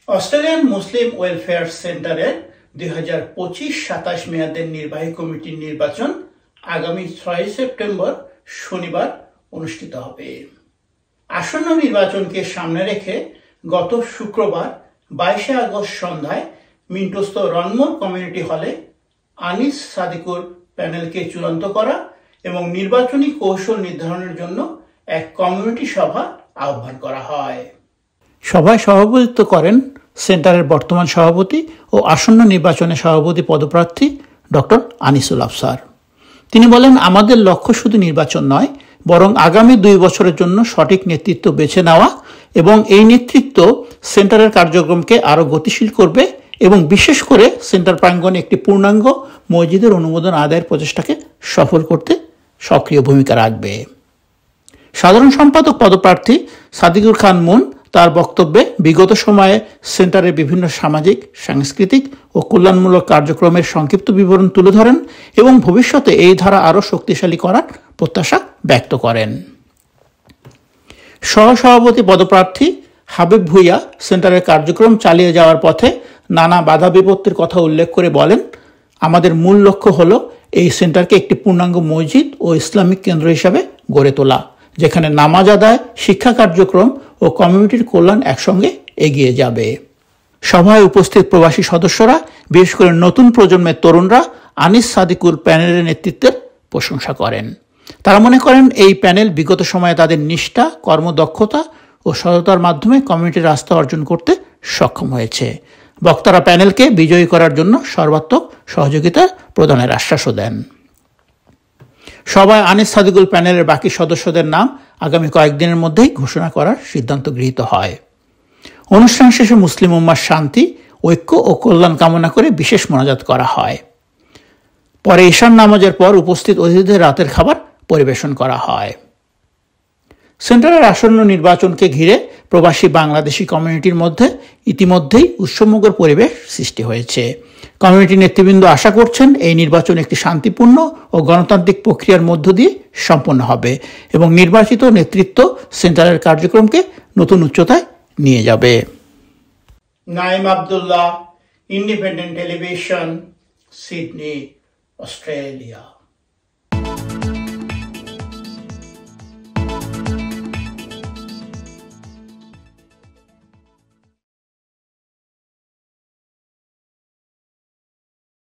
Australian Muslim welfare সেন্টারের 2025-27 মেয়াদের নির্বাহী কমিটির নির্বাচন আগামী 6 সেপ্টেম্বর শনিবার অনুষ্ঠিত হবে। আসন্ন নির্বাচনকে সামনে রেখে গত শুক্রবার 22 আগস্ট সন্ধ্যায় মিন্টোস্থ রনমোর কমিউনিটি হলে আনিস সাদিকুর প্যানেলকে চূড়ান্ত করা এবং নির্বাচনী কৌশল নির্ধারণের জন্য এক কমিউনিটি সভা আহ্বান করা হয়। সভায় সভাপতিত্ব করেন সেন্টারের বর্তমান সভাপতি ও আসন্ন নির্বাচনে সভাপতি পদপ্রার্থী ডক্টর আনিসুল আফসার। তিনি বলেন, আমাদের লক্ষ্য শুধু নির্বাচন নয়, বরং আগামী 2 বছরের জন্য সঠিক নেতৃত্ব বেছে নেওয়া এবং এই নেতৃত্ব সেন্টারের কার্যক্রমকে আরও গতিশীল করবে এবং বিশেষ করে সেন্টার প্রাঙ্গণে একটি পূর্ণাঙ্গ মসজিদের অনুমোদন আদায়ের প্রচেষ্টাকে সফল করতে সক্রিয় ভূমিকা রাখবে। সাধারণ সম্পাদক পদপ্রার্থী সাদিকুর খান মুন তার বক্তব্যে বিগত সময়ে সেন্টারের বিভিন্ন সামাজিক, সাংস্কৃতিক ও কল্যাণমূলক কার্যক্রমের সংক্ষিপ্ত বিবরণ তুলে ধরেন এবং ভবিষ্যতে এই ধারা আরও শক্তিশালী করার প্রত্যাশা ব্যক্ত করেন। সহসভাপতি পদপ্রার্থী হাবিব ভুইয়া সেন্টারের কার্যক্রম চালিয়ে যাওয়ার পথে নানা বাধা বিপত্তির কথা উল্লেখ করে বলেন, আমাদের মূল লক্ষ্য হল এই সেন্টারকে একটি পূর্ণাঙ্গ মসজিদ ও ইসলামিক কেন্দ্র হিসাবে গড়ে তোলা, যেখানে নামাজ আদায়, শিক্ষা কার্যক্রম ও কমিউনিটির কল্যাণ একসঙ্গে এগিয়ে যাবে। সভায় উপস্থিত প্রবাসী সদস্যরা, বিশেষ করে নতুন প্রজন্মের তরুণরা আনিস সাদিকুর প্যানেলের নেতৃত্বের প্রশংসা করেন। তারা মনে করেন এই প্যানেল বিগত সময়ে তাদের নিষ্ঠা, কর্মদক্ষতা ও সততার মাধ্যমে কমিউনিটির আস্থা অর্জন করতে সক্ষম হয়েছে। বক্তারা প্যানেলকে বিজয়ী করার জন্য সর্বাত্মক সহযোগিতা প্রদানের আশ্বাসও দেন। সভায় আনিস সাদিকুল প্যানেলের বাকি সদস্যদের নাম আগামী কয়েকদিনের মধ্যেই ঘোষণা করার সিদ্ধান্ত গৃহীত হয়। অনুষ্ঠান শেষে মুসলিম উম্মার শান্তি, ঐক্য ও কল্যাণ কামনা করে বিশেষ মোনাজাত করা হয়। পরে ঈশান নামাজের পর উপস্থিত অতিথিদের রাতের খাবার পরিবেশন করা হয়। সেন্টারের আসন্ন নির্বাচনকে ঘিরে প্রবাসী বাংলাদেশি কমিউনিটির মধ্যে ইতিমধ্যেই উৎসবমুখর পরিবেশ সৃষ্টি হয়েছে। কমিউনিটি নেতৃবৃন্দ আশা করছেন এই নির্বাচন একটি শান্তিপূর্ণ ও গণতান্ত্রিক প্রক্রিয়ার মধ্য দিয়ে সম্পন্ন হবে এবং নির্বাচিত নেতৃত্ব সেন্টারের কার্যক্রমকে নতুন উচ্চতায় নিয়ে যাবে। Naim Abdullah, independent television, Sydney, Australia.